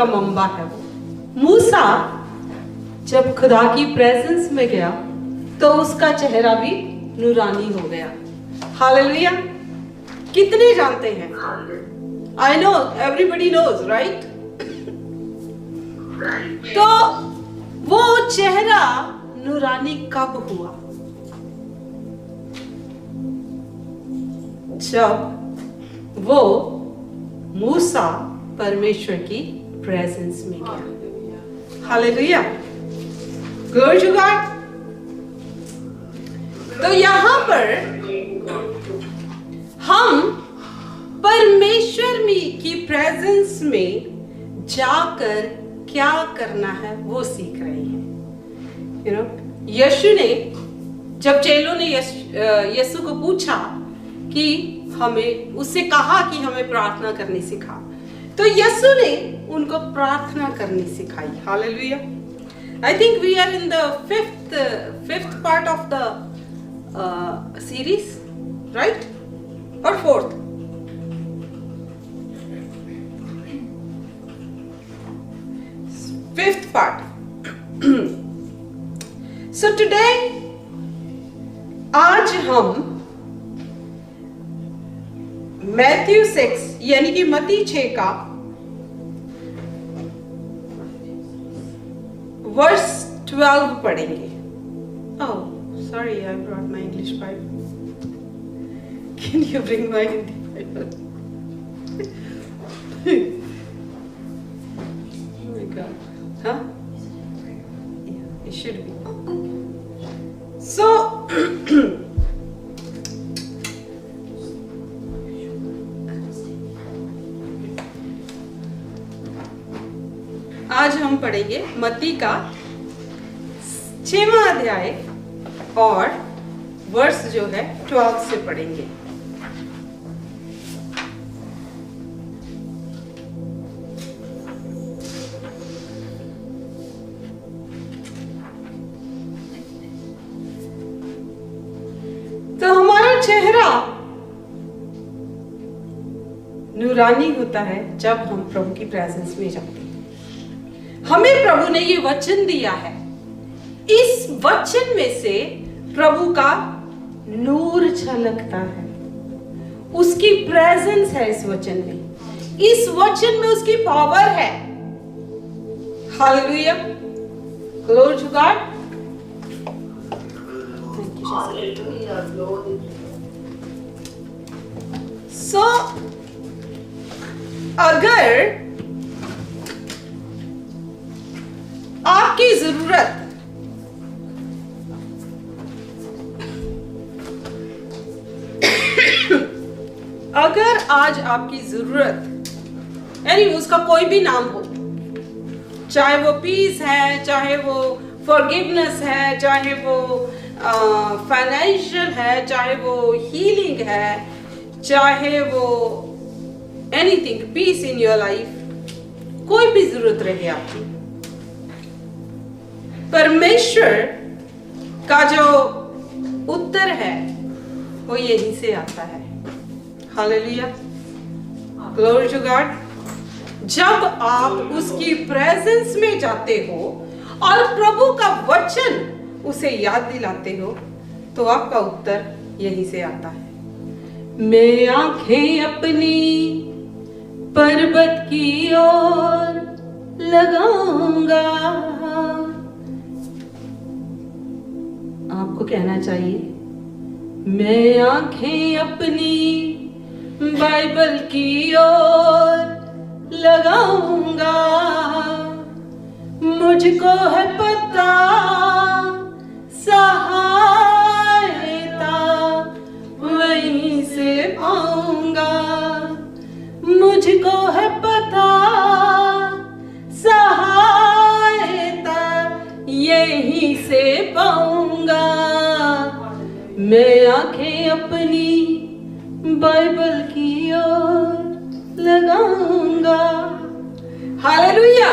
का मंबा है वो। मूसा जब खुदा की प्रेजेंस में गया तो उसका चेहरा भी नूरानी हो गया। हालेलुया। कितने जानते हैं? I know, everybody knows, right? तो वो चेहरा नूरानी कब हुआ? जब वो मूसा परमेश्वर की प्रेजेंस में गया। Hallelujah, glory to God. तो यहां पर हम परमेश्वर की प्रेजेंस में जाकर क्या करना है वो सीख रहे हैं। यू नो, यीशु ने, जब चेलों ने यीशु को पूछा कि हमें, उससे कहा कि हमें प्रार्थना करनी सिखा, तो यीशु ने उनको प्रार्थना करनी सिखाई। Hallelujah. I think we are in the fifth part of the series, right? और fourth? Fifth part. So today, आज हम मैथ्यू 6 यानी कि मत्ती 6 का वर्स 12 पढ़ेंगे। Oh sorry, I brought my English Bible. Can you bring my Hindi Bible? Oh my God. Huh? Yeah, it should be. So आज हम पढ़ेंगे मत्ती का 6वां अध्याय और वर्स जो है 12 से पढ़ेंगे। तो हमारा चेहरा नूरानी होता है जब हम प्रभु की प्रेजेंस में जाते हैं। हमें प्रभु ने ये वचन दिया है, इस वचन में से प्रभु का नूर झलकता है, उसकी प्रेजेंस है इस वचन में, इस वचन में उसकी पावर है। Hallelujah, glory to God. So अगर आपकी जरूरत अगर आज आपकी जरूरत, यानी उसका कोई भी नाम हो, चाहे वो पीस है, चाहे वो फॉरगिवनेस है, चाहे वो फाइनेंशियल है, चाहे वो हीलिंग है, चाहे वो anything, peace in your life, कोई भी जरूरत रहे आपकी, परमेश्वर का जो उत्तर है वो यहीं से आता है। Hallelujah, glory to God. जब आप उसकी प्रेजेंस में जाते हो और प्रभु का वचन उसे याद दिलाते हो तो आपका उत्तर यहीं से आता है। मैं आंखें अपनी पर्वत की ओर लगाऊंगा। आपको कहना चाहिए, मैं आंखें अपनी बाइबल की ओर लगाऊंगा। मुझको है पता सहायता वहीं से पाऊंगा। मुझको है पता सहायता यहीं से पाऊंगा। मैं आंखें अपनी बाइबल की ओर लगाऊंगा। Hallelujah,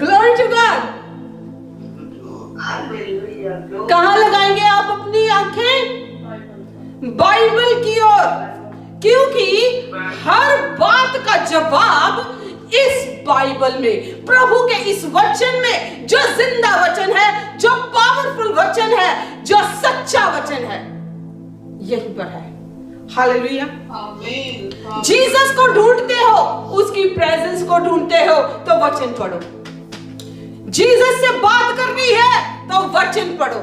glory to God. कहाँ लगाएंगे आप अपनी आंखें? बाइबल की ओर, क्योंकि हर बात का जवाब इस बाइबल में, प्रभु के इस वचन में, जो जिंदा वचन है, जो पावरफुल वचन है, जो सच्चा वचन है, यहीं पर है। हालेलुया। आमीन। जीसस को ढूंढते हो, उसकी प्रेजेंस को ढूंढते हो, तो वचन पढ़ो। जीसस से बात करनी है तो वचन पढ़ो।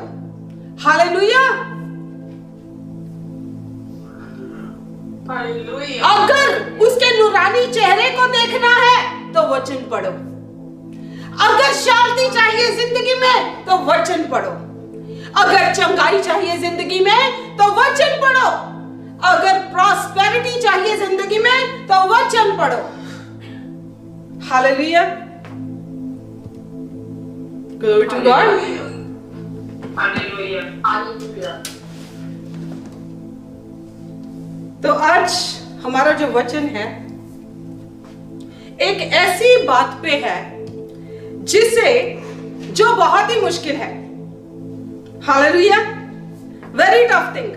हालेलुया। अगर उसके नूरानी चेहरे को देखना है तो वचन पढ़ो। अगर शांति चाहिए जिंदगी में तो वचन पढ़ो। अगर चंगाई चाहिए जिंदगी में तो वचन पढ़ो। अगर प्रॉस्पेरिटी चाहिए जिंदगी में तो वचन पढ़ो। Hallelujah. Glory to God. Hallelujah. तो आज हमारा जो वचन है एक ऐसी बात पे है जिसे जो बहुत ही मुश्किल है। हालेलुया। Very tough thing.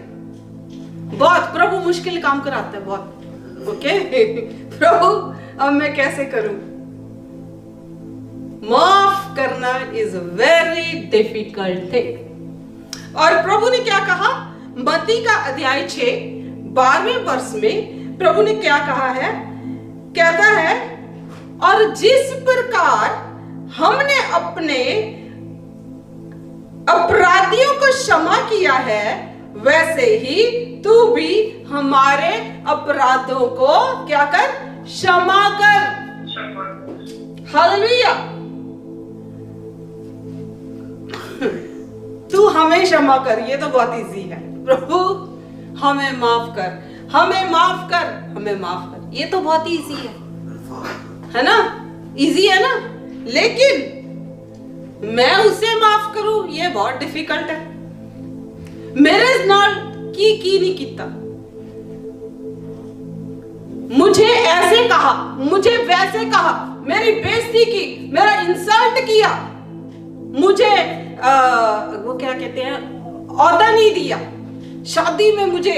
बहुत प्रभु मुश्किल काम कराता है बहुत। ओके प्रभु अब मैं कैसे करूं? माफ करना इज वेरी डिफिकल्ट थिंग। और प्रभु ने क्या कहा? मत्ती का अध्याय 6 12वें वर्ष में प्रभु ने क्या कहा है? कहता है, और जिस प्रकार हमने अपने अपराधियों को क्षमा किया है, वैसे ही तू भी हमारे अपराधों को क्या कर? क्षमा कर। हालेलुया। तू हमें क्षमा कर। ये तो बहुत इजी है। प्रभु हमें माफ कर, हमें माफ कर, हमें माफ कर। ये तो बहुत इजी है ना? इजी है ना? लेकिन मैं उसे माफ करूं, ये बहुत डिफिकल्ट है। मेरे नाल की नहीं किता, मुझे ऐसे कहा, मुझे वैसे कहा, मेरी बेइज्जती की, मेरा इंसल्ट किया, मुझे वो क्या कहते हैं, औहदा नहीं दिया, शादी में मुझे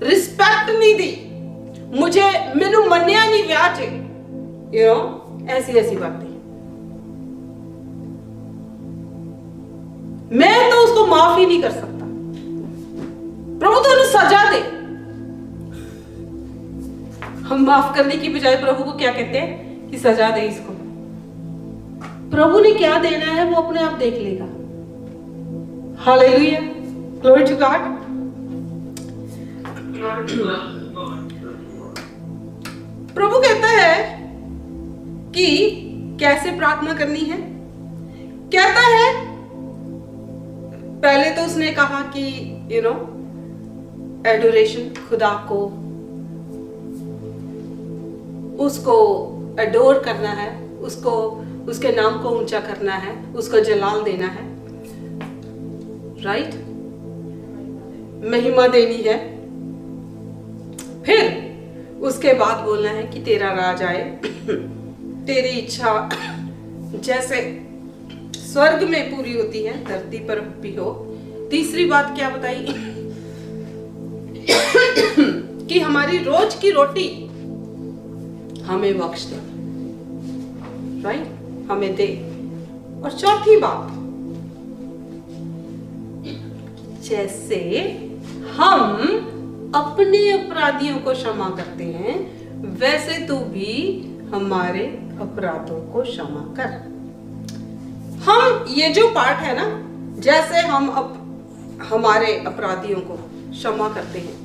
रिस्पेक्ट नहीं दी, मुझे मैनू मन्निया नहीं ब्याह च, यू नो, ऐसी ऐसी बातें। मैं तो उसको माफ ही नहीं कर सकता। प्रभु तो उन्हें सजा दे। हम माफ करने की बजाय प्रभु को क्या कहते हैं कि सजा दे इसको। प्रभु ने क्या देना है वो अपने आप देख लेगा। Hallelujah, glory to God. प्रभु कहता है कि कैसे प्रार्थना करनी है। कहता है, पहले तो उसने कहा कि यू नो एडोरेशन, खुदा को उसको एडोर करना है, उसको उसके नाम को ऊंचा करना है, उसको जलाल देना है, राइट, महिमा देनी है। फिर उसके बाद बोलना है कि तेरा राज आए, तेरी इच्छा जैसे स्वर्ग में पूरी होती है धरती पर भी हो। तीसरी बात क्या बताई कि हमारी रोज की रोटी हमें बख्श दे, राइट, हमें दे। और चौथी बात, जैसे हम अपने अपराधियों को क्षमा करते हैं, वैसे तू भी हमारे अपराधों को क्षमा कर। हम ये जो पार्ट है ना, जैसे हम हमारे अपराधियों को क्षमा करते हैं,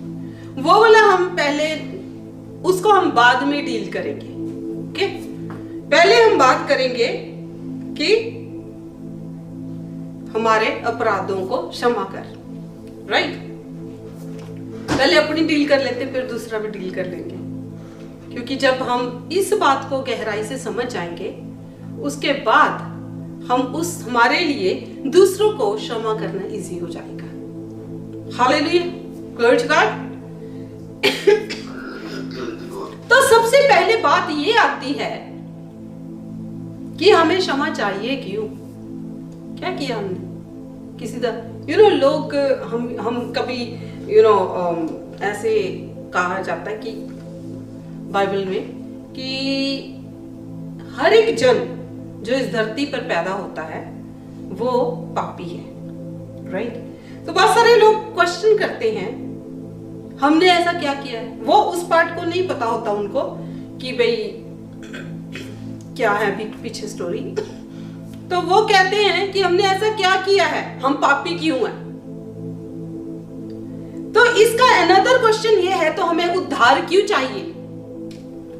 वो वाला हम पहले, उसको हम बाद में डील करेंगे। ओके, पहले हम बात करेंगे कि हमारे अपराधों को क्षमा कर, राइट। पहले अपनी डील कर लेते, फिर दूसरा भी डील कर लेंगे, क्योंकि जब हम इस बात को गहराई से समझ जाएंगे, उसके बाद हम हमारे लिए दूसरों को क्षमा करना इजी हो जाएगा। Hallelujah, glory to God. तो सबसे पहले बात ये आती है कि हमें क्षमा चाहिए क्यों? क्या किया हमने किसी दा, लोग हम कभी ऐसे कहा जाता है कि बाइबल में कि हर एक जन जो इस धरती पर पैदा होता है वो पापी है, राइट? तो बहुत सारे लोग क्वेश्चन करते हैं हमने ऐसा क्या किया है। वो उस पार्ट को नहीं पता होता उनको कि भाई क्या है अभी पीछे स्टोरी। तो वो कहते हैं कि हमने ऐसा क्या किया है, हम पापी क्यों हैं। तो इसका अनदर क्वेश्चन ये है, तो हमें उद्धार क्यों चाहिए,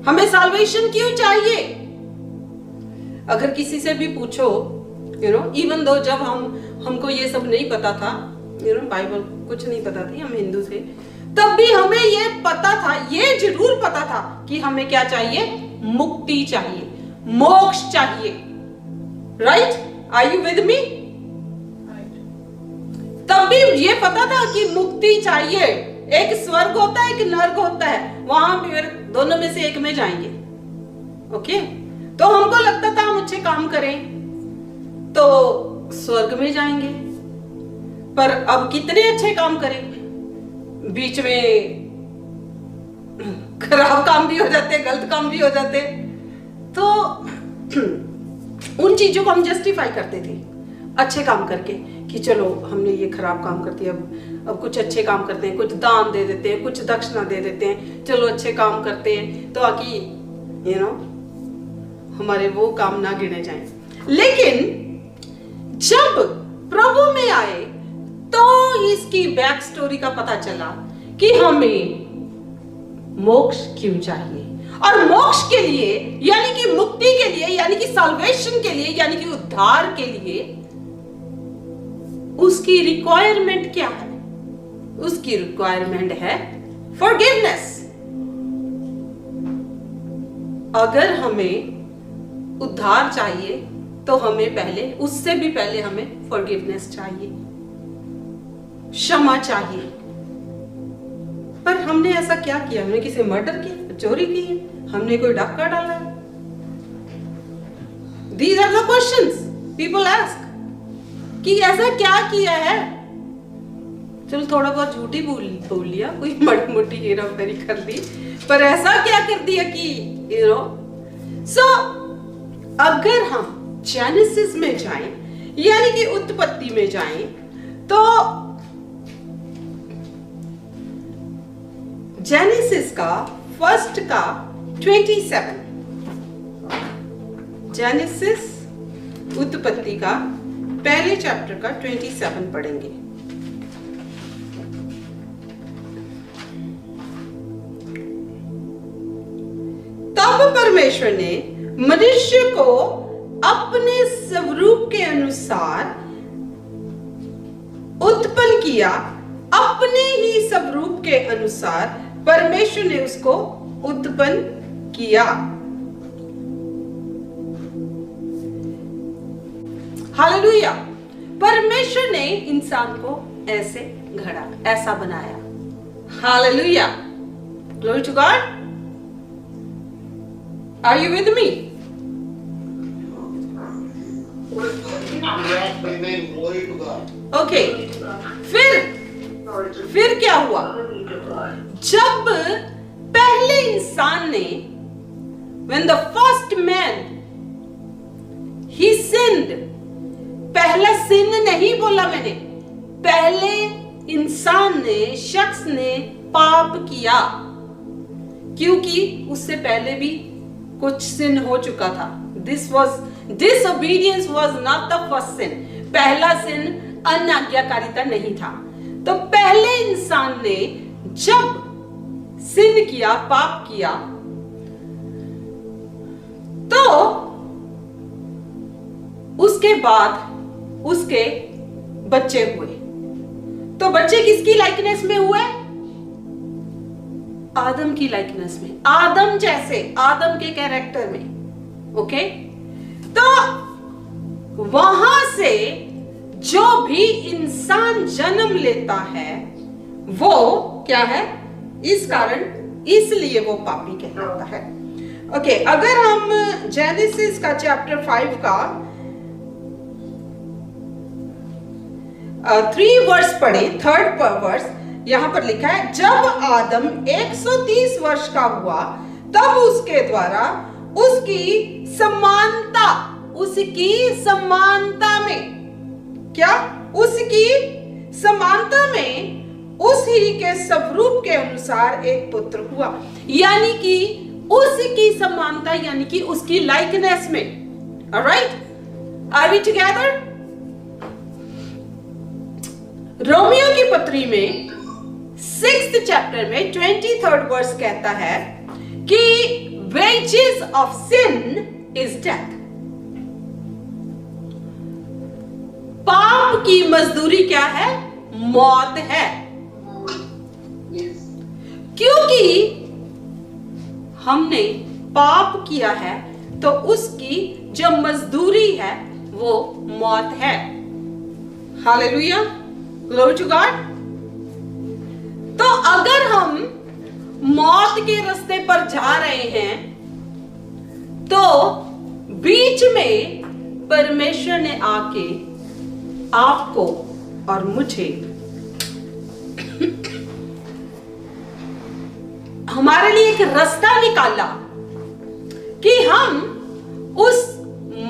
हमें साल्वेशन क्यों चाहिए। अगर किसी से भी पूछो, इवन दो जब हमको ये सब नहीं पता था, बाइबल कुछ नहीं पता थी, हम हिंदू थे, तब भी हमें ये पता था, ये जरूर पता था कि हमें क्या चाहिए, मुक्ति चाहिए, मोक्ष चाहिए, right? Are you with me? तब भी ये पता था कि मुक्ति चाहिए, एक स्वर्ग होता है, एक नर्क होता है, वहां भी दोनों में से एक में जाएंगे, ओके? तो हमको लगता था हम अच्छे काम करें तो स्वर्ग में जाएंगे, पर अब कितने अच्छे काम करें, बीच में खराब काम भी हो जाते, गलत काम भी हो जाते। तो उन चीजों को हम जस्टिफाई करते थे अच्छे काम करके कि चलो हमने ये खराब काम कर दिया, अब कुछ अच्छे काम करते हैं, कुछ दान दे देते हैं, कुछ दक्षिणा दे देते हैं, चलो अच्छे काम करते हैं तो आकि हमारे वो काम ना गिने जाएं। लेकिन जब प्रभु में आए तो इसकी बैक स्टोरी का पता चला कि हमें मोक्ष क्यों चाहिए, और मोक्ष के लिए यानी कि मुक्ति के लिए, यानी कि साल्वेशन के लिए, यानी कि उद्धार के लिए उसकी रिक्वायरमेंट क्या है। उसकी रिक्वायरमेंट है फॉरगिवनेस। अगर हमें उद्धार चाहिए तो हमें पहले, उससे भी पहले हमें फॉरगिवनेस चाहिए, क्षमा चाहिए। पर हमने ऐसा क्या किया, हमने किसी मर्डर किया, चोरी की है, हमने कोई डाका डाला है? These are the questions people ask कि ऐसा क्या किया है। चलो थोड़ा बहुत झूठी बोल लिया, कोई मड़ी मोटी हेराफेरी कर ली, पर ऐसा क्या कर दिया कि सो अगर हम जेनेसिस में जाएं, यानी कि उत्पत्ति में जाएं, तो जेनेसिस का फर्स्ट का 27, जेनेसिस उत्पत्ति का पहले चैप्टर का 27 पढ़ेंगे। तब परमेश्वर ने मनुष्य को अपने स्वरूप के अनुसार उत्पन्न किया, अपने ही स्वरूप के अनुसार परमेश्वर ने उसको उत्पन्न किया। हालेलुया। परमेश्वर ने इंसान को ऐसे गढ़ा, ऐसा बनाया। Hallelujah, glory to God. Are you with me? Okay, फिर क्या हुआ? जब पहले इंसान ने, when the first man he sinned, पहला सिन नहीं बोला मैंने, पहले इंसान ने, शख्स ने पाप किया, क्योंकि उससे पहले भी कुछ सिन हो चुका था। Disobedience was not the first sin. पहला सिन अनाज्ञाकारिता नहीं था। तो पहले इंसान ने जब सिन किया, पाप किया, तो उसके बाद उसके बच्चे हुए। तो बच्चे किसकी लाइकनेस में हुए? आदम की लाइकनेस में, आदम जैसे, आदम के कैरेक्टर में। ओके, तो वहां से जो भी इंसान जन्म लेता है वो क्या है? इस कारण, इसलिए वो पापी कहलाता है। ओके, अगर हम जेनेसिस का चैप्टर 5 का 3 वर्स पढ़े, 3rd वर्स, यहां पर लिखा है, जब आदम 130 वर्ष का हुआ तब उसके द्वारा उसकी समानता, उसकी समानता में, क्या? उसकी समानता में उसी के स्वरूप के अनुसार एक पुत्र हुआ। यानी कि उसकी समानता, यानी कि उसकी लाइकनेस में। Alright, are we together? Romeo की पत्री में 6th चैप्टर में 23rd वर्स कहता है कि wages of sin is death। पाप की मजदूरी क्या है? मौत है। क्योंकि हमने पाप किया है तो उसकी जो मजदूरी है वो मौत है। Hallelujah, glory to God. तो अगर हम मौत के रास्ते पर जा रहे हैं तो बीच में परमेश्वर ने आके आपको और मुझे हमारे लिए एक रास्ता निकाला कि हम उस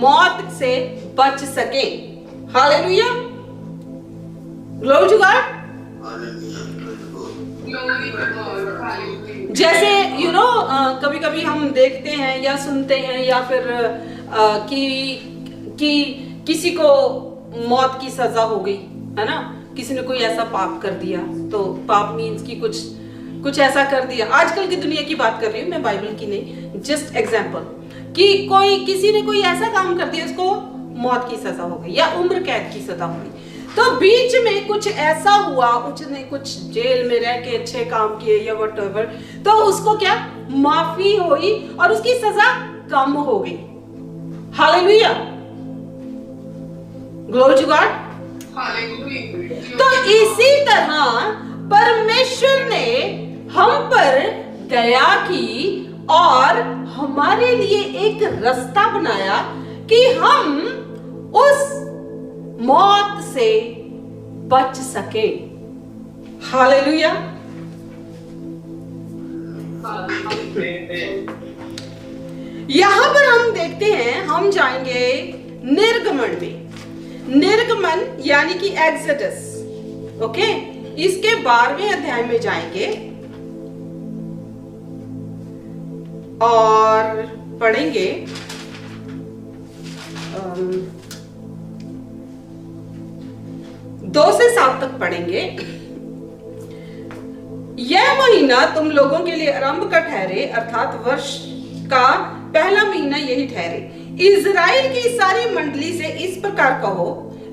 मौत से बच सके। Hallelujah, glory to God. जैसे कभी कभी हम देखते हैं या सुनते हैं या फिर कि किसी को मौत की सजा हो गई है ना, किसी ने कोई ऐसा पाप कर दिया, तो पाप मीन्स कि कुछ ऐसा कर दिया। आजकल की दुनिया की बात कर रही हूँ मैं, बाइबल की नहीं, जस्ट एग्जाम्पल कि किसी ने कोई ऐसा काम कर दिया, उसको मौत की सजा हो गई या उम्र कैद की सजा हो गई। तो बीच में कुछ ऐसा हुआ, उसने कुछ जेल में रह के अच्छे काम किए या व्हाटएवर, तो उसको क्या माफी हुई और उसकी सजा कम हो गई। Hallelujah, glory to God. तो इसी तरह परमेश्वर ने हम पर दया की और हमारे लिए एक रास्ता बनाया कि हम उस मौत से बच सके। हालेलुया। यहां पर हम देखते हैं, हम जाएंगे निर्गमन में। निर्गमन यानी कि एक्सोडस, ओके, इसके 12वें अध्याय में जाएंगे और पढ़ेंगे 2 से 7 तक पढ़ेंगे। यह महीना तुम लोगों के लिए आरंभ का ठहरे, अर्थात वर्ष का पहला महीना यही ठहरे। इजराइल की सारी मंडली से इस प्रकार कहो,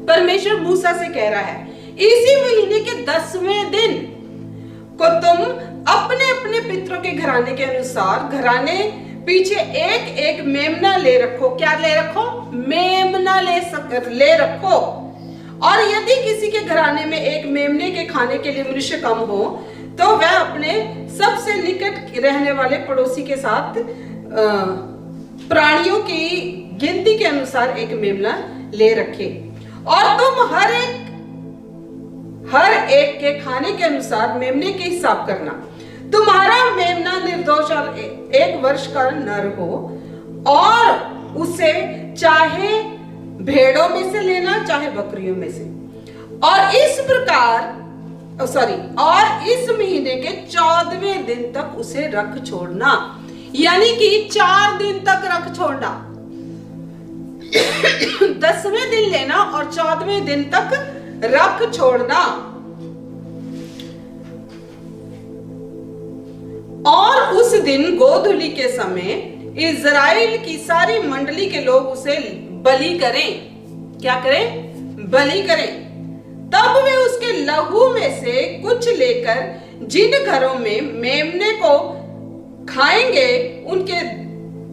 परमेश्वर मूसा से कह रहा है, इसी महीने के 10वें दिन को तुम अपने अपने पितरों के घराने के अनुसार घराने पीछे एक एक मेमना ले रखो। क्या ले रखो? मेमना ले रखो। और यदि किसी के घराने में एक मेमने के खाने के लिए मनुष्य कम हो तो वह अपने सबसे निकट रहने वाले पड़ोसी के साथ प्राणियों की गिनती के अनुसार एक मेमना ले रखे। और तुम हर एक के खाने के अनुसार मेमने के हिसाब करना। तुम्हारा मेमना निर्दोष और 1 वर्ष का नर हो, और उसे चाहे भेड़ों में से लेना चाहे बकरियों में से। और इस महीने के 14वें दिन तक उसे रख छोड़ना, यानी कि 4 दिन तक रख छोड़ना। 10वें दिन लेना और 14वें दिन तक रख छोड़ना। और उस दिन गोधूली के समय इजराइल की सारी मंडली के लोग उसे बलि करें। क्या करें? बलि करें। तब वे उसके लहू में से कुछ लेकर जिन घरों में मेमने को खाएंगे उनके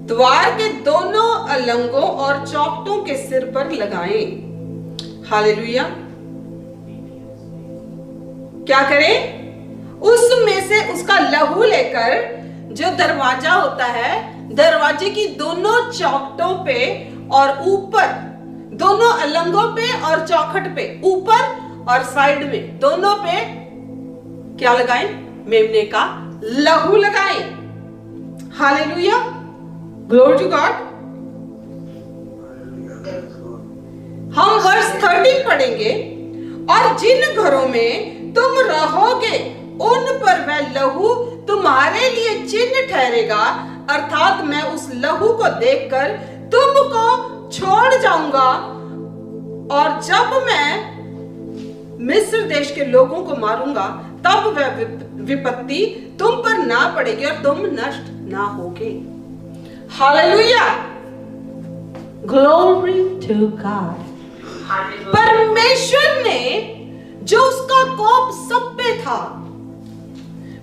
द्वार के दोनों अलंगों और चौखटों के सिर पर लगाएं। हालेलुया। क्या करें? उसमें से उसका लहू लेकर, जो दरवाजा होता है, दरवाजे की दोनों चौखटों पे और ऊपर, दोनों अलंगों पे और चौखट पे, ऊपर और साइड में दोनों पे क्या लगाएं? मेमने का लहू लगाएं। हालेलुया। Glory to God. हम वर्स 13 पढ़ेंगे, और जिन घरों में तुम रहोगे उन पर वह लहू तुम्हारे लिए चिन्ह ठहरेगा, अर्थात मैं उस लहू को देखकर तुमको छोड़ जाऊंगा, और जब मैं मिस्र देश के लोगों को मारूंगा तब वह विपत्ति तुम पर ना पड़ेगी और तुम नष्ट ना होगे। Hallelujah, glory to God. परमेश्वर ने जो उसका कोप सब पे था,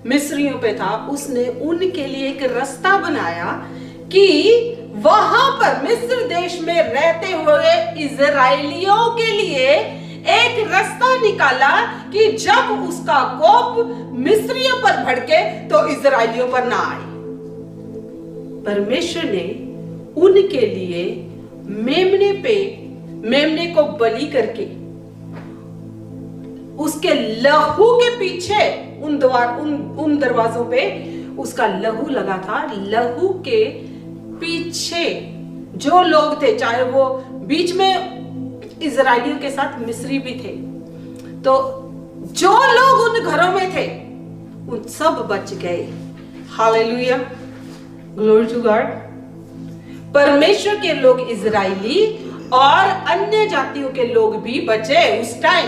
मिस्रियों पे था, उसने उनके लिए एक रास्ता बनाया कि वहां पर मिस्र देश में रहते हुए इजराइलियों के लिए एक रास्ता निकाला कि जब उसका कोप मिस्रियों पर भड़के तो इजराइलियों पर ना आए। परमेश्वर ने उनके लिए मेमने को बलि करके उसके लहू के पीछे उन दरवाजों पे उसका लहू लगा था। लहू के पीछे जो लोग थे, चाहे वो बीच में इजराइलियों के साथ मिस्री भी थे, तो जो लोग उन घरों में थे उन सब बच गए। Hallelujah, glory to God. परमेश्वर के लोग इजराइली और अन्य जातियों के लोग भी बचे। उस टाइम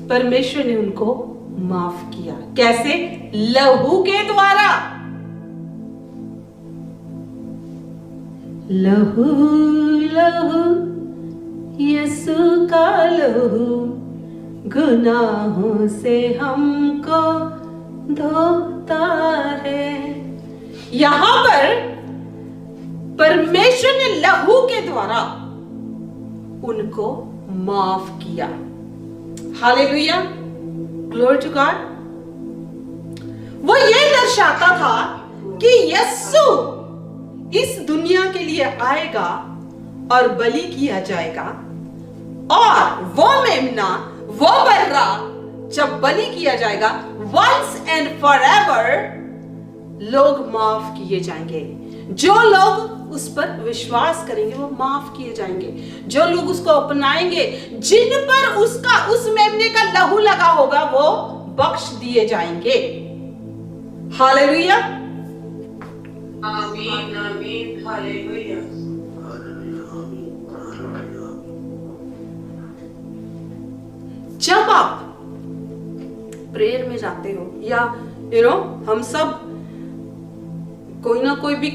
परमेश्वर ने उनको माफ किया। कैसे? लहू के द्वारा। लहू लहू यीशु का लहू गुनाहों से हमको धोता है। यहां पर परमेश्वर ने लहू के द्वारा उनको माफ किया। Hallelujah, glory to God. वो ये दर्शाता था कि यीशु इस दुनिया के लिए आएगा और बलि किया जाएगा, और वो मेमना, वो बर्रा जब बलि किया जाएगा, वंस एंड फॉरएवर लोग माफ किए जाएंगे। जो लोग उस पर विश्वास करेंगे वो माफ किए जाएंगे। जो लोग उसको अपनाएंगे, जिन पर उस मेमने का लहू लगा होगा, वो बख्श दिए जाएंगे। हालेलुया, आमीन आमीन, हालेलुया। जब आप प्रेयर में जाते हो, या हम सब कोई ना कोई भी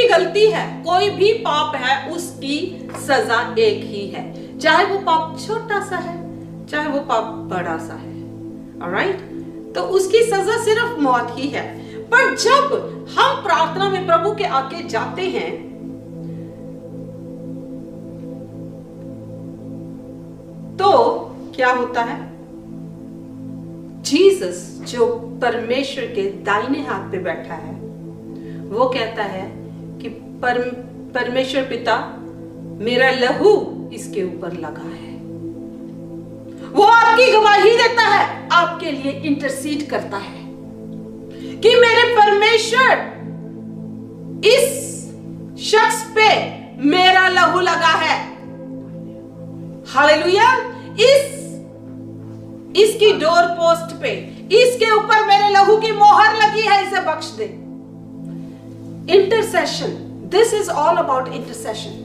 गलती है, कोई भी पाप है, उसकी सजा एक ही है। चाहे वो पाप छोटा सा है, चाहे वो पाप बड़ा सा है। ऑलराइट, तो उसकी सजा सिर्फ मौत ही है। पर जब हम प्रार्थना में प्रभु के आगे जाते हैं, तो क्या होता है? जीसस जो परमेश्वर के दाहिने हाथ पे बैठा है, वो कहता है कि परमेश्वर पिता, मेरा लहू इसके ऊपर लगा है। वो आपकी गवाही देता है, आपके लिए इंटरसीड करता है कि मेरे परमेश्वर, इस शख्स पे मेरा लहू लगा है। हालेलुया, इसकी डोर पोस्ट पे, इसके ऊपर मेरे लहू की मोहर लगी है, इसे बख्श दे। Intercession, this is all about intercession.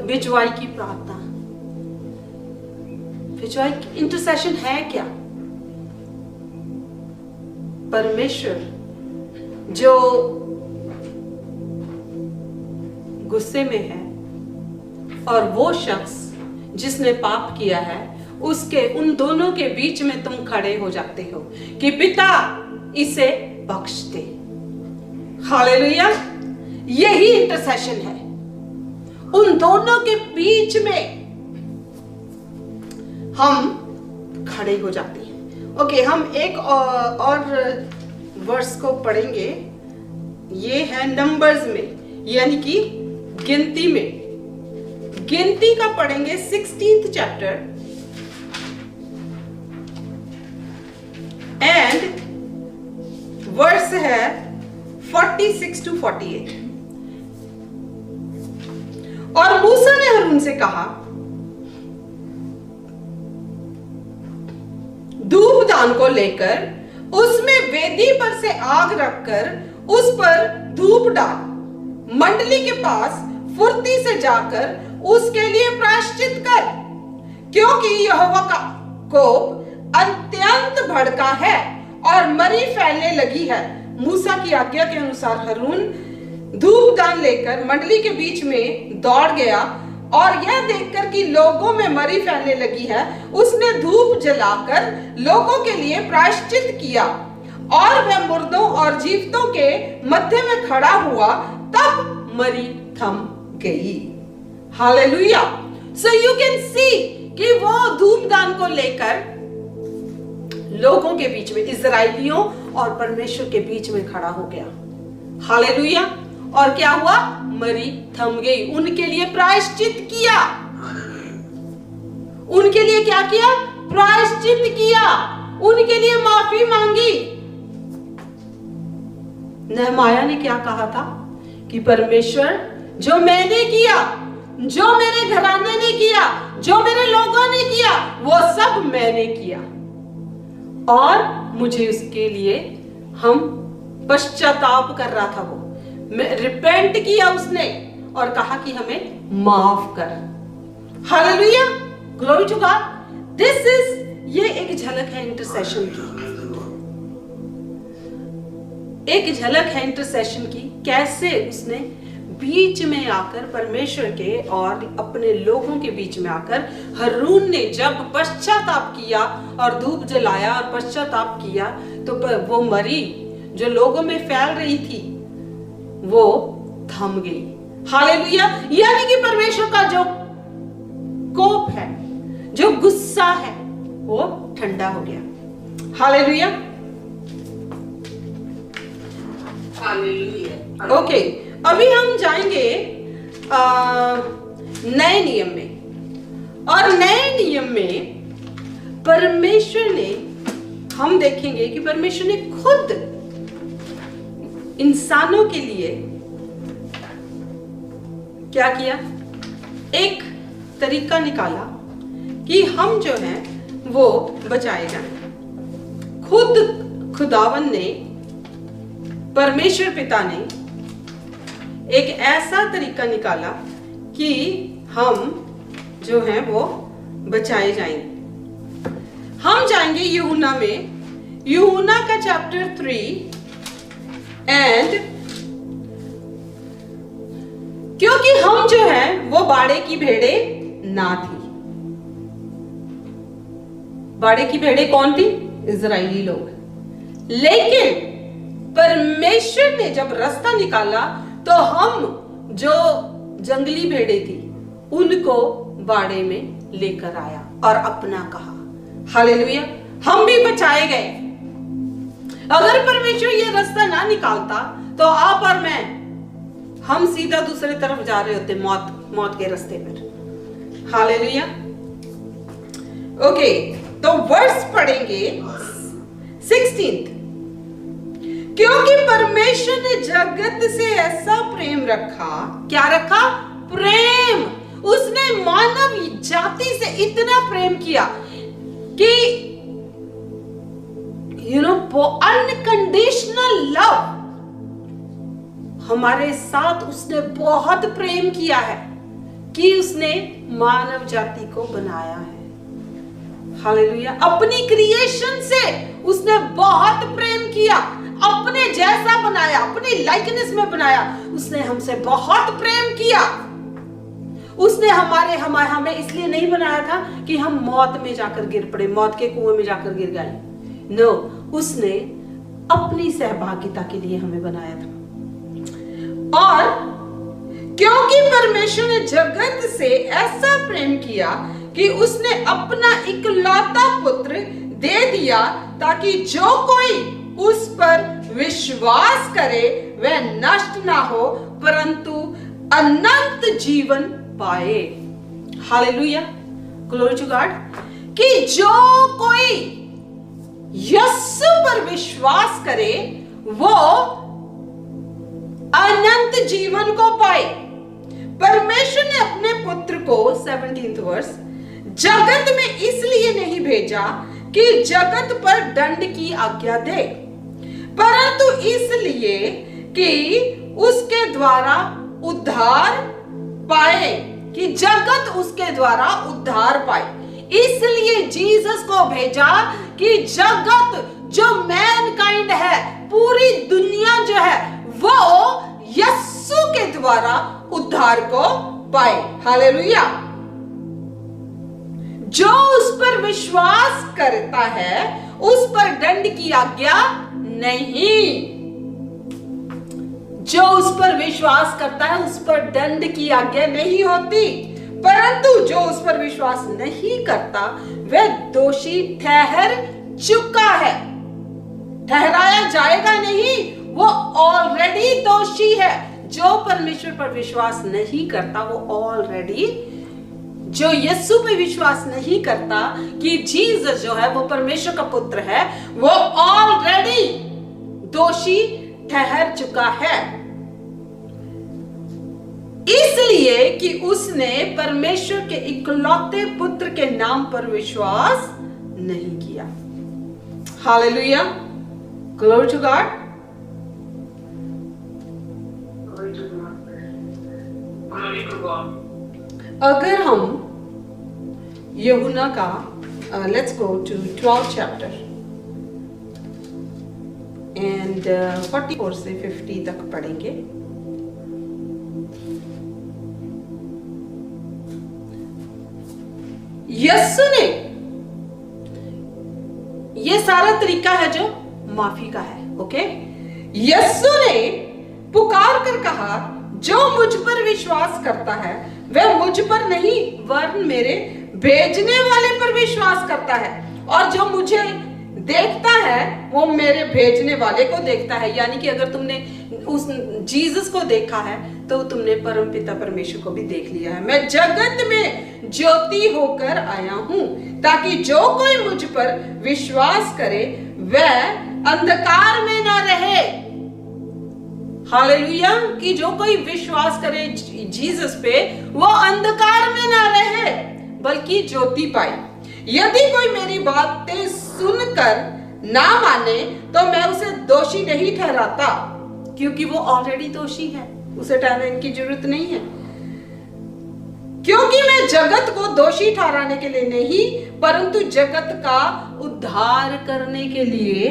बिचवाई की प्रार्थना, बिचवाई इंटरसेशन है क्या? परमेश्वर जो गुस्से में है, और वो शख्स जिसने पाप किया है, उसके उन दोनों के बीच में तुम खड़े हो जाते हो कि पिता इसे बख्श दे। हालेलुया, यही इंटरसेशन है। उन दोनों के बीच में हम खड़े हो जाते हैं। ओके, हम एक और वर्स को पढ़ेंगे। ये है नंबर्स में, यानी कि गिनती में। गिनती का पढ़ेंगे 16th चैप्टर एंड वर्स है 46 to 48। और मूसा ने हारून से कहा, धूपदान को लेकर उसमें वेदी पर से आग रखकर उस पर धूप डाल, मंडली के पास फुर्ती से जाकर उसके लिए प्रायश्चित कर, क्योंकि यहोवा का कोप अत्यंत भड़का है और मरी फैलने लगी है। मूसा की आज्ञा के अनुसार हारून धूपदान लेकर मंडली के बीच में दौड़ गया और यह देखकर कि लोगों में मरी फैलने लगी है, उसने धूप जलाकर लोगों के लिए प्रायश्चित किया और वह मुर्दों और जीवितों के मध्य में खड़ा हुआ, तब मरी थम गई। Hallelujah. So you can see कि वो धूपदान को लेकर लोगों के बीच में, इजराइलियों और परमेश्वर के बीच में खड़ा हो गया। हालेलुया। और क्या हुआ? मरी थम गई। उनके लिए प्रायश्चित किया। उनके लिए क्या किया? प्रायश्चित किया। उनके लिए माफी मांगी। नहमाया ने क्या कहा था कि परमेश्वर, जो मैंने किया, जो मेरे घराने ने किया, जो मेरे लोगों ने किया, वो सब मैंने किया और मुझे उसके लिए हम पश्चाताप कर रहा था। वो रिपेंट किया उसने और कहा कि हमें माफ कर। Hallelujah, glory to God. This is, ये एक झलक है इंटरसेशन की, एक झलक है इंटरसेशन की, कैसे उसने बीच में आकर परमेश्वर के और अपने लोगों के बीच में आकर हारून ने जब पश्चाताप किया और धूप जलाया और पश्चाताप किया, तो वो मरी जो लोगों में फैल रही थी वो थम गई। हालेलुया। यानी कि परमेश्वर का जो कोप है, जो गुस्सा है, वो ठंडा हो गया। हालेलुया। हालेलुया। ओके, अभी हम जाएंगे नए नियम में, और नए नियम में परमेश्वर ने, हम देखेंगे कि परमेश्वर ने खुद इंसानों के लिए क्या किया? एक तरीका निकाला कि हम जो हैं वो बचाए जाएं। खुद खुदावन ने, परमेश्वर पिता ने एक ऐसा तरीका निकाला कि हम जो हैं वो बचाए जाएंगे। हम जाएंगे यूहन्ना में, यूहन्ना का चैप्टर 3 एंड, क्योंकि हम जो हैं वो बाड़े की भेड़े ना थी। बाड़े की भेड़े कौन थी? इजराइली लोग। लेकिन परमेश्वर ने जब रास्ता निकाला तो हम जो जंगली भेड़े थी उनको बाड़े में लेकर आया और अपना कहा। हालेलुया। हम भी बचाए गए। अगर परमेश्वर ये रास्ता ना निकालता तो आप और मैं, हम सीधा दूसरे तरफ जा रहे होते, मौत के रास्ते पर। हालेलुया। ओके, तो वर्स पढ़ेंगे 16। क्योंकि परमेश्वर ने जगत से ऐसा प्रेम रखा, क्या रखा? प्रेम। उसने मानव जाति से इतना प्रेम किया कि अनकंडीशनल लव, हमारे साथ उसने बहुत प्रेम किया है कि उसने मानव जाति को बनाया है। हालेलुया। अपनी क्रिएशन से उसने बहुत प्रेम किया, अपने जैसा बनाया, अपनी लाइकनेस में बनाया। उसने हमसे बहुत प्रेम किया। उसने हमें इसलिए नहीं बनाया था कि हम मौत में जाकर गिर पड़े, मौत के कुएं में जाकर गिर गए। नो, उसने अपनी सहभागिता के लिए हमें बनाया था। और क्योंकि परमेश्वर ने जगत से ऐसा प्रेम किया कि उसने अपना इकलौता पुत्र दे दिया, ताकि जो कोई उस पर विश्वास करे वह नष्ट ना हो परंतु अनंत जीवन पाए। Hallelujah, glory to God. कि जो कोई यीशु पर विश्वास करे वो अनंत जीवन को पाए। परमेश्वर ने अपने पुत्र को 17th वर्ष जगत में इसलिए नहीं भेजा कि जगत पर दंड की आज्ञा दे, परंतु इसलिए कि उसके द्वारा उद्धार पाए, कि जगत उसके द्वारा उद्धार पाए। इसलिए जीसस को भेजा कि जगत जो मैनकाइंड है, पूरी दुनिया जो है, वो यीशु के द्वारा उद्धार को पाए। हालेलुया। जो उस पर विश्वास करता है उस पर दंड की आज्ञा नहीं। जो उस पर विश्वास करता है उस पर दंड की आज्ञा नहीं होती, परंतु जो उस पर विश्वास नहीं करता वह दोषी ठहर चुका है। ठहराया जाएगा नहीं, वो ऑलरेडी दोषी है। जो परमेश्वर पर विश्वास नहीं करता वो ऑलरेडी, जो यीशु पे विश्वास नहीं करता कि जीसस जो है वो परमेश्वर का पुत्र है, वो ऑलरेडी दोषी ठहर चुका है। इसलिए कि उसने परमेश्वर के इकलौते पुत्र के नाम पर विश्वास नहीं किया। Hallelujah, glory to God. अगर हम यूहन्ना का let's go to 12th chapter and 44 से 50 तक पढ़ेंगे। यीशु ने, ये सारा तरीका है जो माफी का है, ओके। यीशु ने पुकार कर कहा, जो मुझ पर विश्वास करता है वह मुझ पर नहीं वरन मेरे भेजने वाले पर विश्वास करता है, और जो मुझे देखता है वो मेरे भेजने वाले को देखता है। यानी कि अगर तुमने उस जीसस को देखा है तो तुमने परम पिता परमेश्वर को भी देख लिया है। मैं जगत में ज्योति होकर आया हूं ताकि जो कोई मुझ पर विश्वास करे वह अंधकार में ना रहे। हालेलुया, कि जो कोई विश्वास करे जीसस पे वो अंधकार में ना रहे बल्कि ज्योति पाए। यदि कोई मेरी बातें सुनकर ना माने तो मैं उसे दोषी नहीं ठहराता, क्योंकि वो ऑलरेडी दोषी है, उसे ठहराने की जरूरत नहीं है। क्योंकि मैं जगत को दोषी ठहराने के लिए नहीं परंतु जगत का उद्धार करने के लिए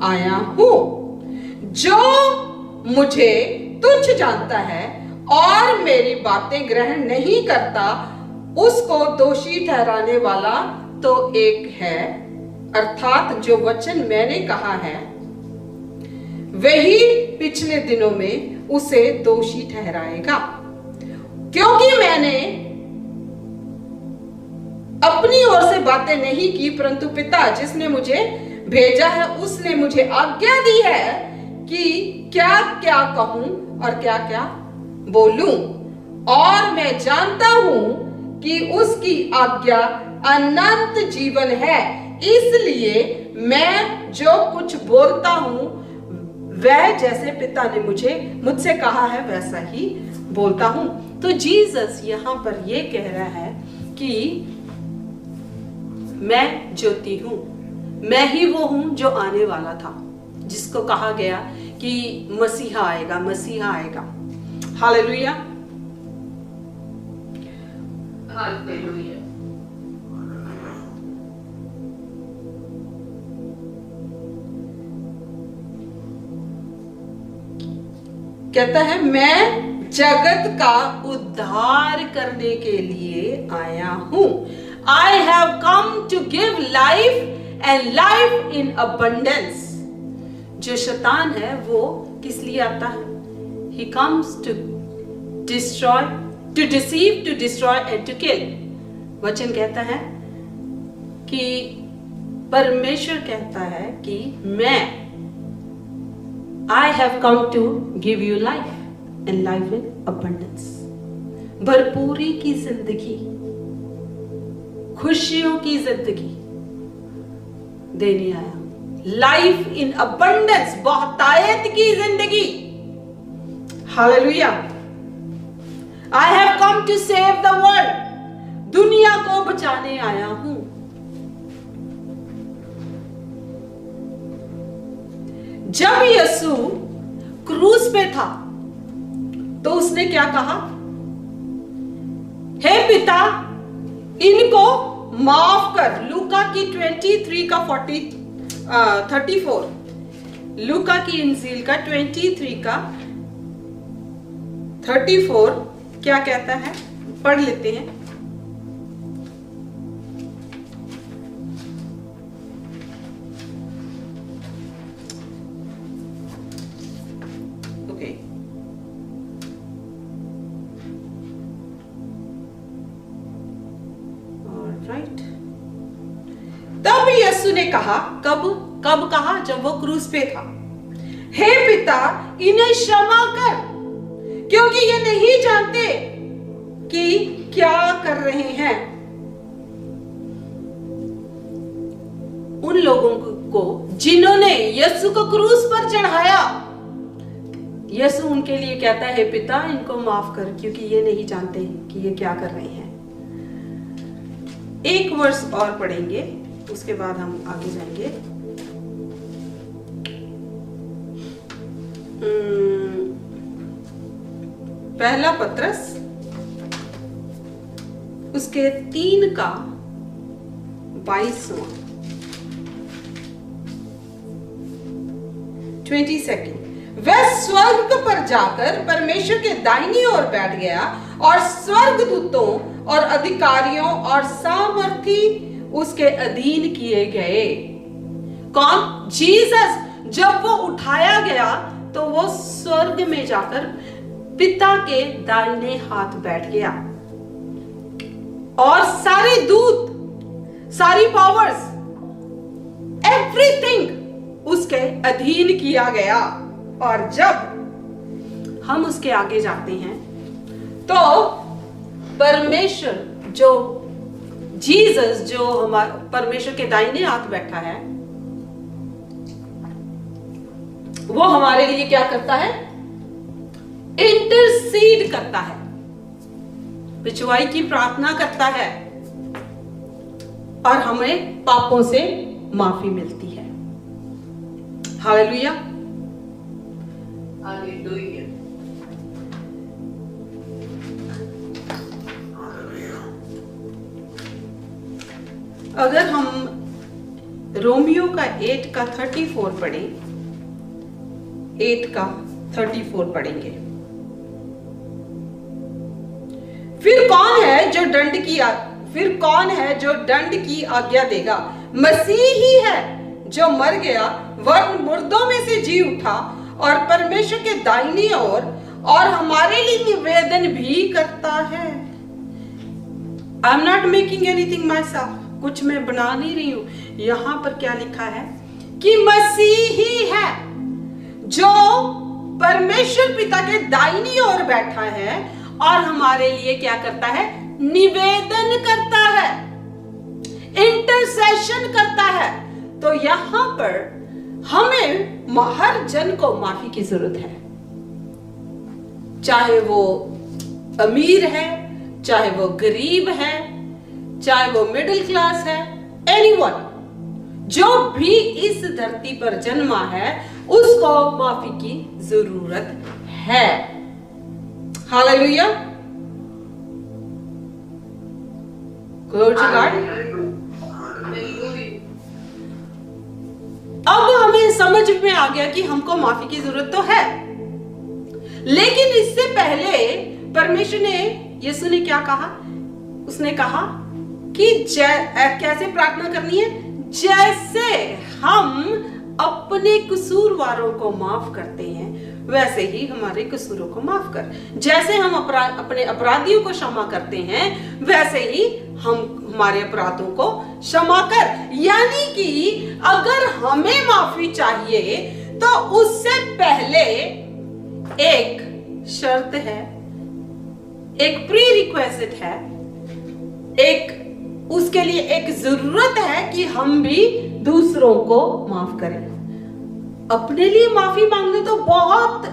आया हूं। जो मुझे तुच्छ जानता है और मेरी बातें ग्रहण नहीं करता उसको दोषी ठहराने वाला तो एक है, अर्थात जो वचन मैंने कहा है वही पिछले दिनों में उसे दोषी ठहराएगा। क्योंकि मैंने अपनी ओर से बातें नहीं की परंतु पिता जिसने मुझे भेजा है उसने मुझे आज्ञा दी है कि क्या क्या कहूं और क्या क्या बोलूं, और मैं जानता हूं कि उसकी आज्ञा अनंत जीवन है। इसलिए मैं जो कुछ बोलता हूं वह जैसे पिता ने मुझसे कहा है वैसा ही बोलता हूं। तो जीसस यहां पर यह कह रहा है कि मैं ज्योति हूं, मैं ही वो हूं जो आने वाला था, जिसको कहा गया कि मसीहा आएगा, मसीहा आएगा। Hallelujah, hallelujah. कहता है मैं जगत का उद्धार करने के लिए आया हूं। I have come to give life and life in abundance। जो शैतान है वो किस लिए आता है? He comes to destroy, to deceive, to destroy and to kill। वचन कहता है कि परमेश्वर कहता है कि मैं I have come to give you life and life in abundance। भरपूरी की जिंदगी, खुशियों की जिंदगी देने आया। लाइफ इन अबंडेंस, बहुतायत की जिंदगी। Hallelujah. I have come to save the world, दुनिया को बचाने आया हूं। जब यीशु क्रूस पे था तो उसने क्या कहा? हे पिता, इनको माफ कर। लूका की 23 का 34, लूका की इंजील का 23 का 34 क्या कहता है? पढ़ लेते हैं। Okay, alright. तब यीशु ने कहा, कब कहा? जब वो क्रूस पे था, हे पिता, इन्हें क्षमा कर, क्योंकि ये नहीं जानते कि क्या कर रहे हैं। उन लोगों को जिन्होंने यीशु को क्रूस पर चढ़ाया, यीशु उनके लिए कहता है, हे पिता, इनको माफ कर, क्योंकि ये नहीं जानते कि ये क्या कर रहे हैं। एक वर्ष और पढ़ेंगे, उसके बाद हम आगे जाएंगे। पहला पत्रस उसके 3 का 22वां 22। वह स्वर्ग पर जाकर परमेश्वर के दाहिनी ओर बैठ गया और स्वर्गदूतों और अधिकारियों और सामर्थी उसके अधीन किए गए। कौन? जीसस। जब वो उठाया गया तो वो स्वर्ग में जाकर पिता के दाहिने हाथ बैठ गया और सारे दूत, सारी पावर्स, एवरीथिंग उसके अधीन किया गया। और जब हम उसके आगे जाते हैं तो परमेश्वर, जो जीसस, जो हमारे परमेश्वर के दाहिने हाथ बैठा है, वो हमारे लिए क्या करता है? इंटरसीड करता है, पिछवाई की प्रार्थना करता है और हमें पापों से माफी मिलती है। हालेलुया। हालेलुया। अगर हम रोमियो का 8 का 34 पढ़ें, 8 का 34 पढ़ेंगे। फिर कौन है जो दंड की आज्ञा देगा? मसीह ही है जो मर गया, वरन मुर्दों में से जी उठा और परमेश्वर के दाहिनी ओर और हमारे लिए निवेदन भी करता है। I am not making anything my self, कुछ मैं बना नहीं रही हूं। यहां पर क्या लिखा है कि मसीह ही है जो परमेश्वर पिता के दाहिनी ओर बैठा है और हमारे लिए क्या करता है? निवेदन करता है, इंटरसेशन करता है। तो यहां पर हमें हर जन को माफी की जरूरत है, चाहे वो अमीर है, चाहे वो गरीब है, चाहे वो मिडिल क्लास है, एनीवन जो भी इस धरती पर जन्मा है उसको माफी की जरूरत है। हालेलुया। Glory to God. अब हमें समझ में आ गया कि हमको माफी की जरूरत तो है, लेकिन इससे पहले परमेश्वर ने, यीशु ने क्या कहा? उसने कहा कि कैसे प्रार्थना करनी है? जैसे हम अपने कसूरवारों को माफ करते हैं, वैसे ही हमारे कसूरों को माफ कर। जैसे हम अपने अपराधियों को क्षमा करते हैं, वैसे ही हम हमारे अपराधों को क्षमा कर। यानी कि अगर हमें माफी चाहिए तो उससे पहले एक शर्त है, एक प्री रिक्वेस्ट है, एक उसके लिए एक जरूरत है कि हम भी दूसरों को माफ करें। अपने लिए माफी मांगना तो बहुत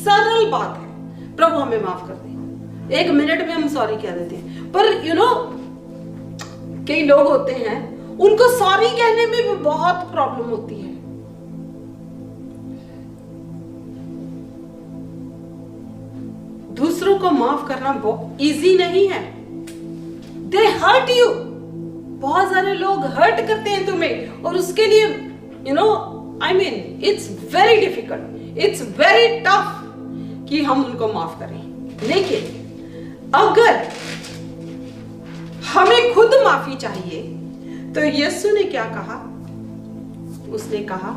सरल बात है, प्रभु हमें माफ कर दे, 1 मिनट में हम सॉरी कह देते हैं। पर कई लोग होते हैं, उनको सॉरी कहने में भी बहुत प्रॉब्लम होती है। दूसरों को माफ करना बहुत इजी नहीं है। दे हर्ट यू, बहुत सारे लोग हर्ट करते हैं तुम्हें, और उसके लिए it's very difficult, it's very tough कि हम उनको माफ करें। लेकिन अगर हमें खुद माफी चाहिए तो यीशु ने क्या कहा? उसने कहा,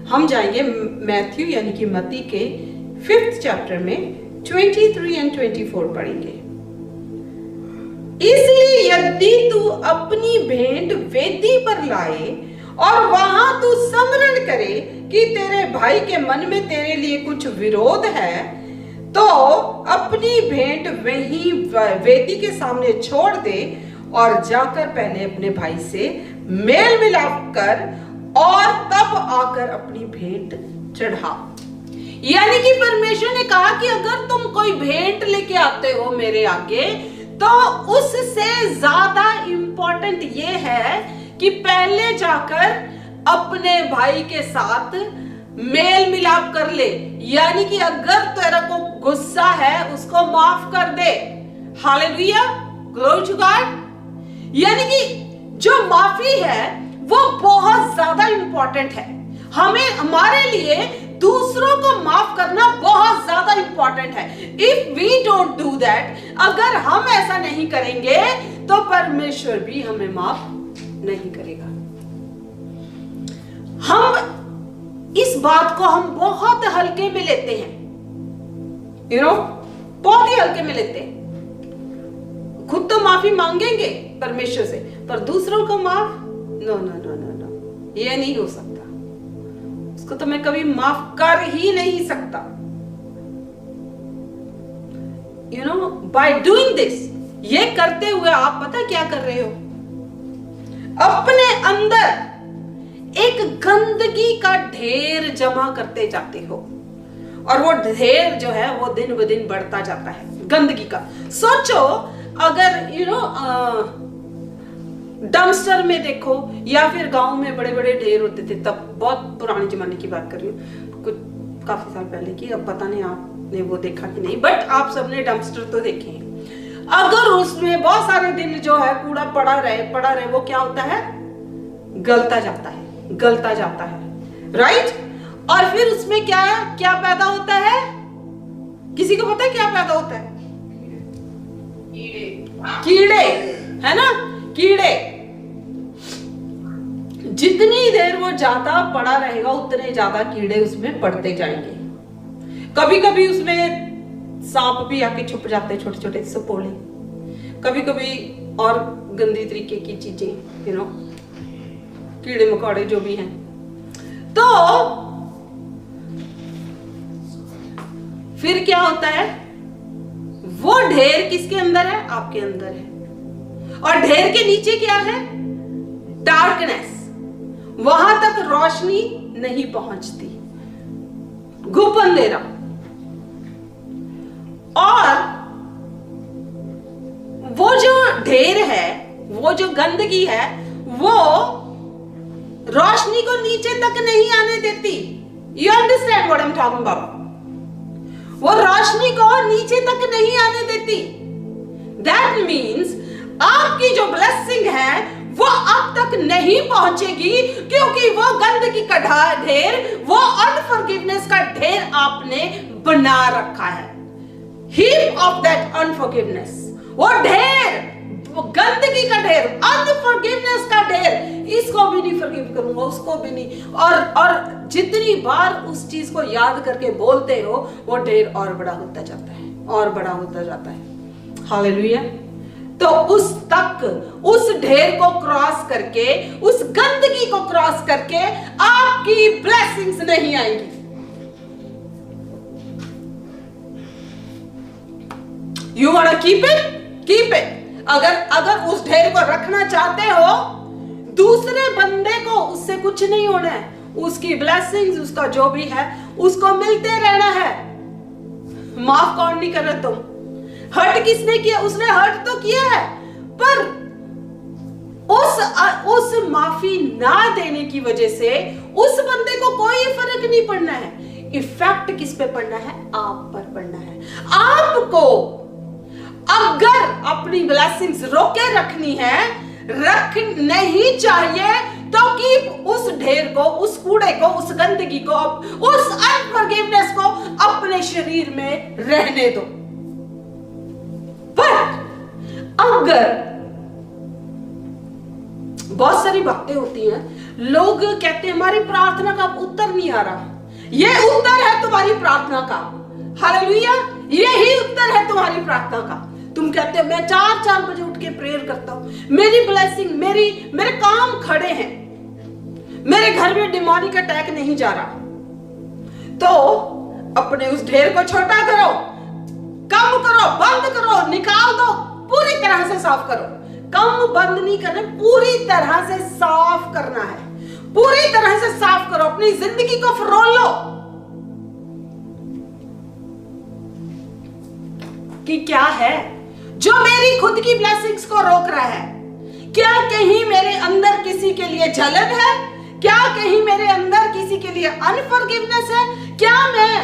हम जाएंगे मैथ्यू यानी कि मत्ती के 5th चैप्टर में 23 and 24 पढ़ेंगे। इसलिए यदि तू अपनी भेंट वेदी पर लाए और वहां तू स्मरण करे कि तेरे भाई के मन में तेरे लिए कुछ विरोध है, तो अपनी भेंट वहीं वेदी के सामने छोड़ दे और जाकर पहले अपने भाई से मेल मिलाप कर और तब आकर अपनी भेंट चढ़ा। यानी कि परमेश्वर ने कहा कि अगर तुम कोई भेंट लेके आते हो मेरे आगे, तो उससे ज्यादा इंपॉर्टेंट ये है कि पहले जाकर अपने भाई के साथ मेल मिलाप कर ले। यानी कि अगर तेरे को गुस्सा है, उसको माफ कर दे। Hallelujah, glory to God. यानी कि जो माफी है वो बहुत ज्यादा इंपॉर्टेंट है। हमारे लिए दूसरों को माफ करना बहुत ज्यादा इंपॉर्टेंट है। If we don't do that, अगर हम ऐसा नहीं करेंगे तो परमेश्वर भी हमें माफ नहीं करेगा। हम इस बात को हम बहुत हल्के में लेते हैं, बहुत ही हल्के में लेते हैं। खुद तो माफी मांगेंगे परमेश्वर से, पर दूसरों को माफ no no no no no, ये नहीं हो सकता। उसको तो मैं कभी माफ कर ही नहीं सकता। बाय डूइंग दिस, ये करते हुए आप पता क्या कर रहे हो? अपने अंदर एक गंदगी का ढेर जमा करते जाते हो, और वो ढेर जो है वो दिन ब दिन बढ़ता जाता है गंदगी का। सोचो अगर डंपस्टर में देखो, या फिर गांव में बड़े बड़े ढेर होते थे, तब बहुत पुराने जमाने की बात कर रही हूँ, कुछ काफी साल पहले की, अब पता नहीं आपने वो देखा कि नहीं, बट आप सबने डंपस्टर तो देखे हैं। अगर उसमें बहुत सारे दिन जो है कूड़ा पड़ा रहे, वो क्या होता है? गलता जाता है, राइट? और फिर उसमें क्या पैदा होता है? किसी को पता है क्या पैदा होता है? कीड़े, है ना? कीड़े। जितनी देर वो ज्यादा पड़ा रहेगा उतने ज्यादा कीड़े उसमें पड़ते जाएंगे। कभी कभी उसमें सांप भी आके छुप जाते हैं, छोटे छोटे सपोले, कभी कभी और गंदी तरीके की चीजें, कीड़े मकोड़े जो भी हैं। तो फिर क्या होता है? वो ढेर किसके अंदर है? आपके अंदर है। और ढेर के नीचे क्या है? डार्कनेस। वहां तक रोशनी नहीं पहुंचती, गुप अंधेरा। और वो जो ढेर है, वो जो गंदगी है, वो रोशनी को नीचे तक नहीं आने देती। You understand what I am talking about? वो रोशनी को नीचे तक नहीं आने देती। दैट मीन्स आपकी जो ब्लेसिंग है वो अब तक नहीं पहुंचेगी, क्योंकि वो गंदगी का ढेर, वो अनफॉरगिवनेस का ढेर आपने बना रखा है। हीप ऑफ दैट अनफॉरगिवनेस, वो ढेर, वो गंदगी का ढेर, अनफॉरगिवनेस का ढेर, इसको भी नहीं फॉरगिव करूंगा, उसको भी नहीं। और जितनी बार उस चीज को याद करके बोलते हो, वो ढेर और बड़ा होता जाता है, और बड़ा होता जाता है। हालेलुया। तो उस ढेर को क्रॉस करके, उस गंदगी को क्रॉस करके आपकी ब्लेसिंग्स नहीं आएंगी। You want to keep it. अगर उस ढेर को रखना चाहते हो, दूसरे बंदे को उससे कुछ नहीं होना है। उसकी ब्लेसिंग्स, उसका जो भी है, उसको मिलते रहना है। माफ कौन नहीं कर रहा? तुम। हर्ट किसने किया? उसने हर्ट तो किया है, पर उस माफी ना देने की वजह से उस बंदे को कोई फर्क नहीं पड़ना है। इफेक्ट किस पे पड़ना है? आप पर पड़ना है। आपको अगर अपनी ब्लेसिंग्स रोके रखनी है, रख नहीं चाहिए, तो कीप उस ढेर को, उस कूड़े को, उस गंदगी को, उस अनफॉरगिवनेस को अपने शरीर में रहने दो। पर अगर बहुत सारी बातें होती हैं, लोग कहते हैं हमारी प्रार्थना का उत्तर नहीं आ रहा। ये उत्तर है तुम्हारी प्रार्थना का। हालेलुया, यही उत्तर है तुम्हारी प्रार्थना का। तुम कहते हो मैं 4 बजे उठ के प्रेयर करता हूं, मेरी ब्लेसिंग, मेरे काम खड़े हैं, मेरे घर में डिमोनिक अटैक नहीं जा रहा। तो अपने उस ढेर को छोटा करो, कम करो, बंद करो, निकाल दो, पूरी तरह से साफ करो। कम बंद नहीं करना, पूरी तरह से साफ करना है। पूरी तरह से साफ करो, अपनी जिंदगी को फरोल लो कि क्या है जो मेरी खुद की ब्लेसिंग्स को रोक रहा है। क्या कहीं मेरे अंदर किसी के लिए जलन है? क्या कहीं मेरे अंदर किसी के लिए अनफॉरगिवनेस है? क्या मैं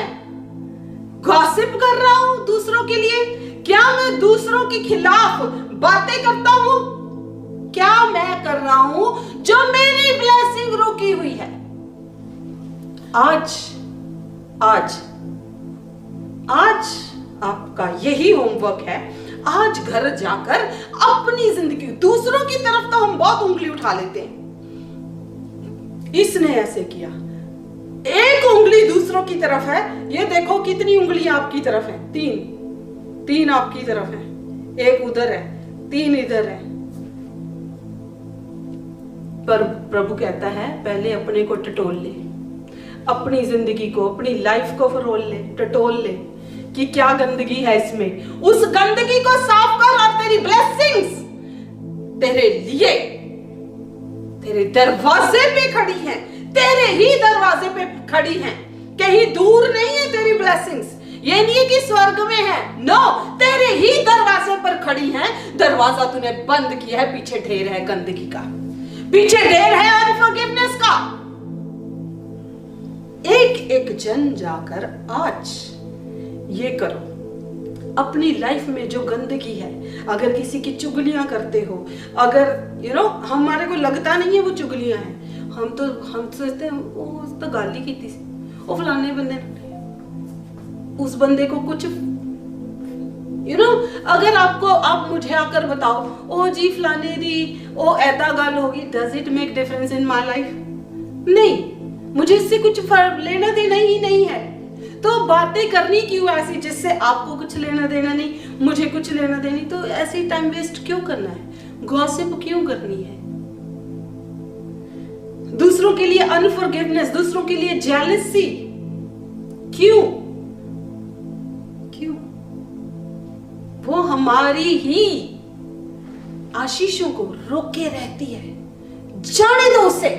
गॉसिप कर रहा हूं दूसरों के लिए? क्या मैं दूसरों के खिलाफ बातें करता हूं? क्या मैं कर रहा हूं जो मेरी ब्लेसिंग रोकी हुई है? आज आपका यही होमवर्क है। आज घर जाकर अपनी जिंदगी, दूसरों की तरफ तो हम बहुत उंगली उठा लेते हैं, इसने ऐसे किया, एक उंगली दूसरों की तरफ है, ये देखो कितनी उंगलियां आपकी तरफ है, 3 आपकी तरफ है, एक उधर है, 3 इधर है। पर प्रभु कहता है पहले अपने को टटोल ले, अपनी जिंदगी को, अपनी लाइफ को फरोल ले, टटोल ले कि क्या गंदगी है इसमें। उस गंदगी को साफ कर और तेरी ब्लेसिंग्स तेरे लिए, तेरे दरवाजे पे खड़ी हैं, तेरे ही दरवाजे पे खड़ी हैं, कहीं दूर नहीं है तेरी ब्लेसिंग्स। ये नहीं है कि स्वर्ग में है, नो, तेरे ही दरवाजे पर खड़ी हैं। दरवाजा तूने बंद किया है, पीछे ढेर है गंदगी का, पीछे ढेर है अनफॉरगिवनेस का। एक जन जाकर आज ये करो, अपनी लाइफ में जो गंदगी है, अगर किसी की चुगलियां करते हो, अगर हमारे को लगता नहीं है वो चुगलियां हैं, हम सोचते हैं वो तो गाली की थी, वो फलाने बंदे ने, उस बंदे को कुछ अगर आप मुझे आकर बताओ, ओ जी फलाने दी ओ ऐसा गल होगी, does it make difference in my life? नहीं, मुझे इससे कुछ फर्क लेना देना ही नहीं है। तो बातें करनी क्यों ऐसी जिससे आपको कुछ लेना देना नहीं, मुझे कुछ लेना देनी? तो ऐसे टाइम वेस्ट क्यों करना है? गॉसिप क्यों करनी है? दूसरों के लिए अनफॉरगिवनेस, दूसरों के लिए जेलसी क्यों? वो हमारी ही आशीषों को रोके रहती है। जाने दो उसे।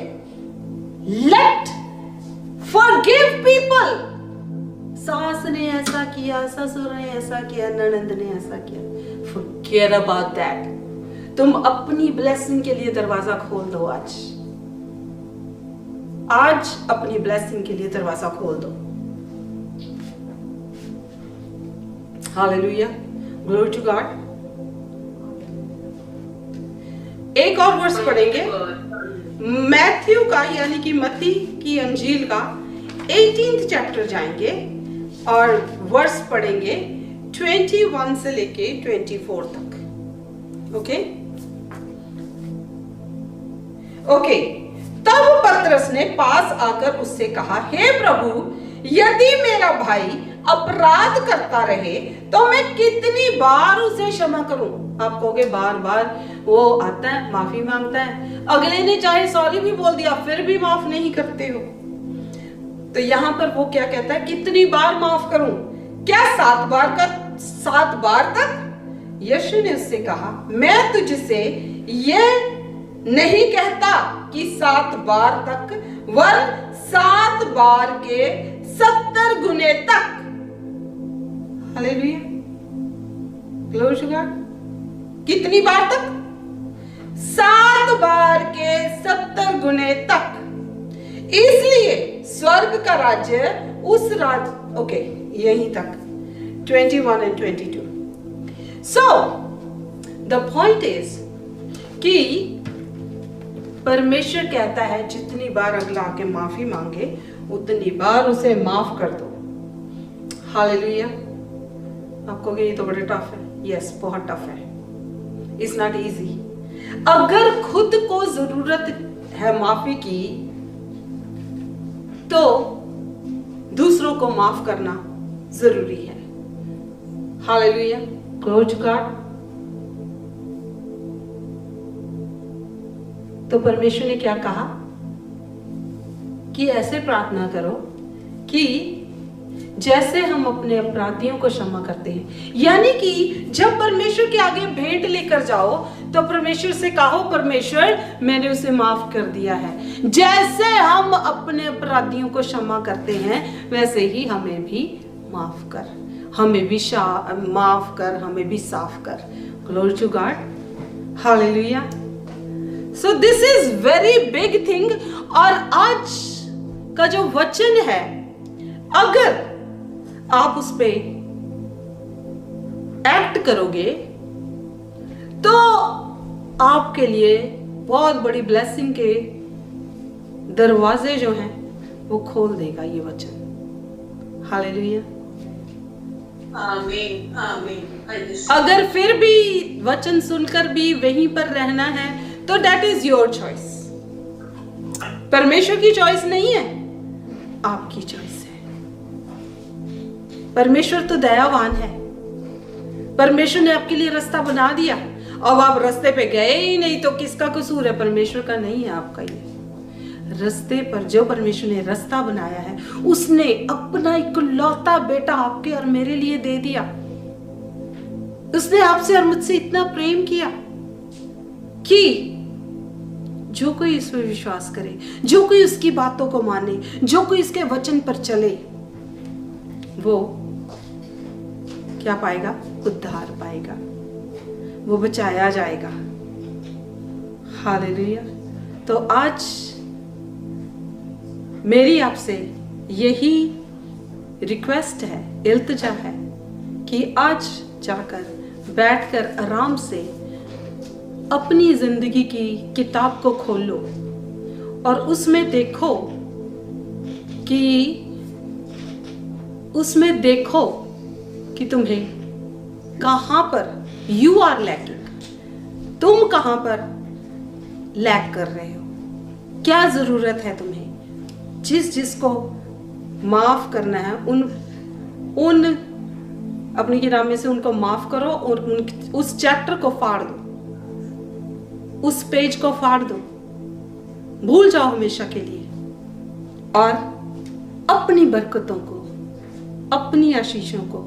Let forgive people. सास ने ऐसा किया, ससुर ने ऐसा किया, ननंद ने ऐसा किया, फॉरगेट अबाउट दैट। तुम अपनी ब्लेसिंग के लिए दरवाजा खोल दो। आज अपनी ब्लेसिंग के लिए दरवाजा खोल दो। Hallelujah, glory to God. एक और वर्स पढ़ेंगे, मैथ्यू का यानी कि मत्ती की अंजील का 18th चैप्टर जाएंगे और वर्स पढ़ेंगे 21 से लेके 24 तक। ओके। तब पतरस ने पास आकर उससे कहा, हे प्रभु, यदि मेरा भाई अपराध करता रहे तो मैं कितनी बार उसे क्षमा करूं? आप कहोगे बार बार वो आता है, माफी मांगता है, अगले ने चाहे सॉरी भी बोल दिया फिर भी माफ नहीं करते हो। तो यहां पर वो क्या कहता है, कितनी बार माफ करूं? क्या 7 बार तक? यीशु ने उससे कहा, मैं तुझसे यह नहीं कहता कि 7 बार तक, वरन 7 बार के 70 गुने तक। Hallelujah, glory to God. कितनी बार तक? 7 बार के 70 गुने तक। इसलिए स्वर्ग का राज्य उस ओके, यहीं तक 21 and 22. So the point is कि परमेश्वर कहता है जितनी बार अगला आके माफी मांगे उतनी बार उसे माफ कर दो। हालेलुया। आप कहोगे ये तो बड़े टफ है। यस, बहुत टफ है। It's not easy. अगर खुद को जरूरत है माफी की तो दूसरों को माफ करना जरूरी है। Hallelujah, glory to God. तो परमेश्वर ने क्या कहा कि ऐसे प्रार्थना करो कि जैसे हम अपने अपराधियों को क्षमा करते हैं। यानी कि जब परमेश्वर के आगे भेंट लेकर जाओ तो परमेश्वर से कहो, परमेश्वर मैंने उसे माफ कर दिया है। जैसे हम अपने अपराधियों को क्षमा करते हैं वैसे ही हमें भी माफ कर, हमें भी माफ कर, हमें भी साफ कर। Glory to God. Hallelujah. So this is very big thing. और आज का जो वचन है, अगर आप उस पे एक्ट करोगे तो आपके लिए बहुत बड़ी ब्लेसिंग के दरवाजे जो हैं वो खोल देगा ये वचन। हालेलुया। आमीन, आमीन। अगर फिर भी वचन सुनकर भी वहीं पर रहना है तो दैट इज योर चॉइस। परमेश्वर की चॉइस नहीं है, आपकी चॉइस है। परमेश्वर तो दयावान है। परमेश्वर ने आपके लिए रास्ता बना दिया। अब आप रास्ते पे गए ही नहीं तो किसका कसूर है? परमेश्वर का नहीं है, आपका ही है। रास्ते पर जो परमेश्वर ने रास्ता बनाया है उसने अपना इकलौता बेटा आपके और मेरे लिए दे दिया। उसने आपसे और मुझसे इतना प्रेम किया कि जो कोई इस पर विश्वास करे, जो कोई उसकी बातों को माने, जो कोई इसके वचन पर चले, वो क्या पाएगा? उद्धार पाएगा, वो बचाया जाएगा। हालेलुया। तो आज मेरी आपसे यही रिक्वेस्ट है, इल्तिजा है कि आज जाकर बैठकर आराम से अपनी जिंदगी की किताब को खोलो और उसमें देखो कि तुम्हें कहां पर यू आर लैकिंग, तुम कहां पर लैक कर रहे हो, क्या जरूरत है तुम्हें। जिसको माफ करना है उन अपनी किताब में से उनको माफ करो और उस चैप्टर को फाड़ दो, उस पेज को फाड़ दो, भूल जाओ हमेशा के लिए और अपनी बरकतों को, अपनी आशीषों को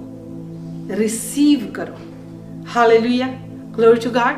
रिसीव करो। Hallelujah, glory to God.